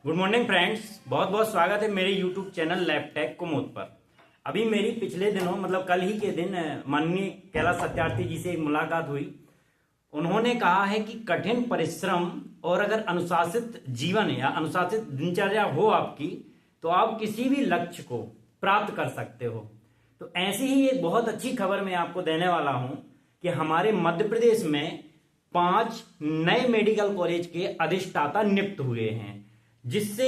Good morning friends, बहुत बहुत स्वागत है मेरे यूट्यूब चैनल लैबटेक कुमुद पर। अभी मेरी पिछले दिनों मतलब कल ही के दिन माननीय कैलाश सत्यार्थी जी से एक मुलाकात हुई। उन्होंने कहा है कि कठिन परिश्रम और अगर अनुशासित जीवन या अनुशासित दिनचर्या हो आपकी तो आप किसी भी लक्ष्य को प्राप्त कर सकते हो। तो ऐसी ही एक बहुत अच्छी खबर मैं आपको देने वाला हूं कि हमारे मध्य प्रदेश में 5 नए मेडिकल कॉलेज के अधिष्ठाता नियुक्त हुए हैं, जिससे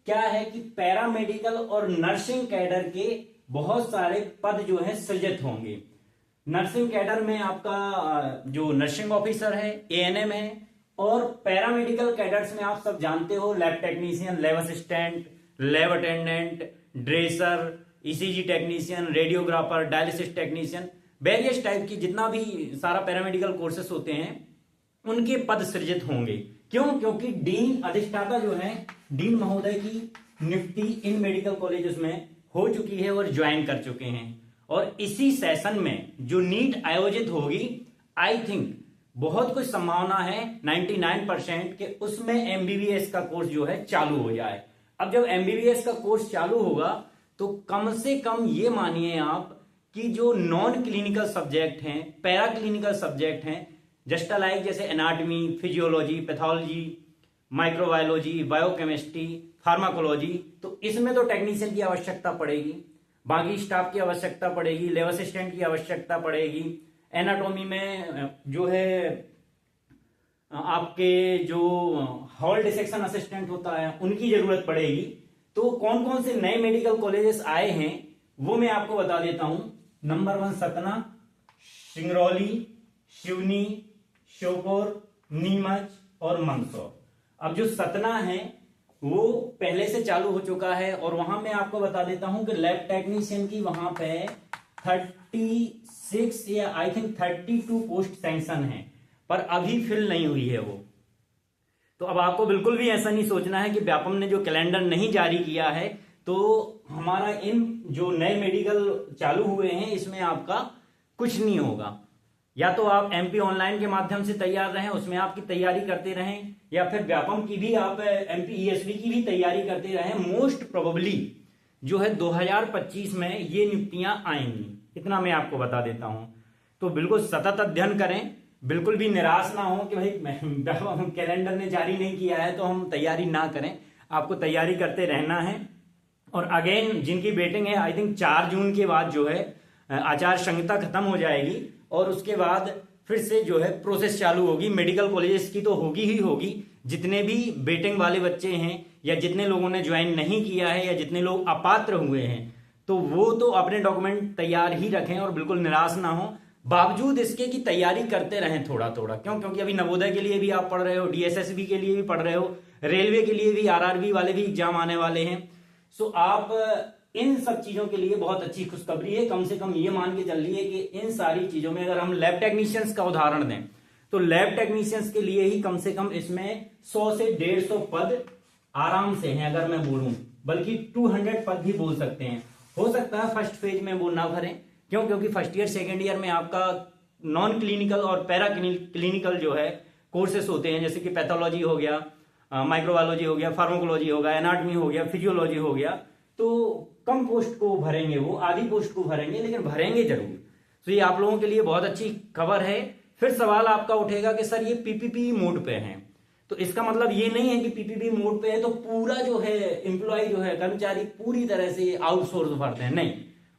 क्या है कि पैरामेडिकल और नर्सिंग कैडर के बहुत सारे पद जो है सृजित होंगे। नर्सिंग कैडर में आपका जो नर्सिंग ऑफिसर है, एएनएम है, और पैरामेडिकल कैडर्स में आप सब जानते हो lab technician, lab assistant, lab attendant, dresser, ECG technician, radiographer, dialysis technician, various type की जितना भी सारा पैरामेडिकल कोर्सेस होते हैं उनके पद सृजित होंगे। क्यों? क्योंकि डीन अधिष्ठाता जो है, डीन महोदय की नियुक्ति इन मेडिकल कॉलेजेस में हो चुकी है और ज्वाइन कर चुके हैं। और इसी सेशन में जो नीट आयोजित होगी, आई थिंक बहुत कुछ संभावना है 99% के उसमें एमबीबीएस का कोर्स जो है चालू हो जाए। अब जब एमबीबीएस का कोर्स चालू होगा तो कम से कम ये मानिए आप कि जो नॉन क्लिनिकल सब्जेक्ट हैं, पैरा क्लिनिकल सब्जेक्ट हैं, जस्ट लाइक जैसे anatomy, physiology, pathology, microbiology, biochemistry, pharmacology, तो इसमें तो टेक्नीशियन की आवश्यकता पड़ेगी, बाकी स्टाफ की आवश्यकता पड़ेगी, लैब असिस्टेंट की आवश्यकता पड़ेगी। एनाटॉमी में जो है आपके जो हॉल डिसेक्शन असिस्टेंट होता है उनकी जरूरत पड़ेगी। तो कौन कौन से नए मेडिकल कॉलेजेस आए हैं वो मैं आपको बता देता हूं। नंबर 1 सतना, सिंगरौली, सिवनी, श्योपुर, नीमच और मंदसौर। अब जो सतना है वो पहले से चालू हो चुका है और वहां मैं आपको बता देता हूं कि लैब टेक्नीशियन की वहां पे 36 या आई थिंक 32 पोस्ट सैंक्शन है, पर अभी फिल नहीं हुई है वो। तो अब आपको बिल्कुल भी ऐसा नहीं सोचना है कि व्यापम ने जो कैलेंडर नहीं जारी किया है तो हमारा इन जो नए मेडिकल चालू हुए हैं इसमें आपका कुछ नहीं होगा। या तो आप एमपी ऑनलाइन के माध्यम से तैयार रहें, उसमें आपकी तैयारी करते रहें, या फिर व्यापम की भी आप एमपी ईएसवी की भी तैयारी करते रहें। मोस्ट प्रोबेबली जो है 2025 में ये नियुक्तियां आएंगी, इतना मैं आपको बता देता हूं। तो बिल्कुल सतत अध्ययन करें, बिल्कुल भी निराश ना हो कि भाई कैलेंडर ने जारी नहीं किया है तो हम तैयारी ना करें। आपको तैयारी करते रहना है। और अगेन जिनकी वेटिंग है, आई थिंक 4 जून के बाद जो है आचार संहिता खत्म हो जाएगी और उसके बाद फिर से जो है प्रोसेस चालू होगी। मेडिकल कॉलेजेस की तो होगी ही होगी। जितने भी वेटिंग वाले बच्चे हैं या जितने लोगों ने ज्वाइन नहीं किया है या जितने लोग अपात्र हुए हैं तो वो तो अपने डॉक्यूमेंट तैयार ही रखें और बिल्कुल निराश ना हो। बावजूद इसके की तैयारी करते रहें थोड़ा थोड़ा। क्यों? क्योंकि अभी नवोदय के लिए भी आप पढ़ रहे हो, डीएसएसबी के लिए भी पढ़ रहे हो, रेलवे के लिए भी, आरआरबी वाले भी एग्जाम आने वाले हैं। सो आप इन सब चीजों के लिए बहुत अच्छी खुशखबरी है। कम से कम ये मान के चल रही है कि इन सारी चीजों में अगर हम लैब टेक्नीशियंस का उदाहरण दें तो लैब टेक्नीशियंस के लिए ही कम से कम इसमें 100 से 150 पद आराम से हैं अगर मैं बोलूं, बल्कि 200 पद भी बोल सकते हैं। हो सकता है फर्स्ट फेज में वो ना भरें। क्यों? क्योंकि फर्स्ट ईयर सेकेंड ईयर में आपका नॉन क्लिनिकल और पैरा क्लिनिकल जो है कोर्सेस होते हैं, जैसे कि पैथोलॉजी हो गया, माइक्रोबायोलॉजी हो गया, फार्माकोलॉजी हो गया, एनाटॉमी हो गया, फिजियोलॉजी हो गया। तो कम पोस्ट को भरेंगे, वो आधी पोस्ट को भरेंगे, लेकिन भरेंगे जरूर। तो ये आप लोगों के लिए बहुत अच्छी खबर है। फिर सवाल आपका उठेगा कि सर ये पीपीपी मोड पे है, तो इसका मतलब ये नहीं है कि पीपीपी मोड पे है तो पूरा जो है एम्प्लॉय जो है, कर्मचारी पूरी तरह से आउटसोर्स भरते हैं। नहीं,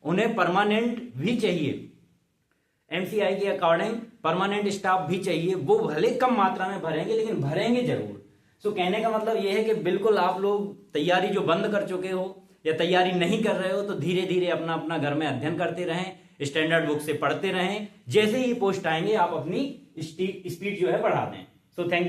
उन्हें परमानेंट भी चाहिए। एमसीआई के अकॉर्डिंग परमानेंट स्टाफ भी चाहिए। वो भले कम मात्रा में भरेंगे लेकिन भरेंगे जरूर। सो कहने का मतलब यह है कि बिल्कुल आप लोग तैयारी जो बंद कर चुके हो या तैयारी नहीं कर रहे हो तो धीरे धीरे अपना अपना घर में अध्ययन करते रहें, स्टैंडर्ड बुक से पढ़ते रहें। जैसे ही पोस्ट आएंगे आप अपनी स्पीड जो है बढ़ा दें। So thank you.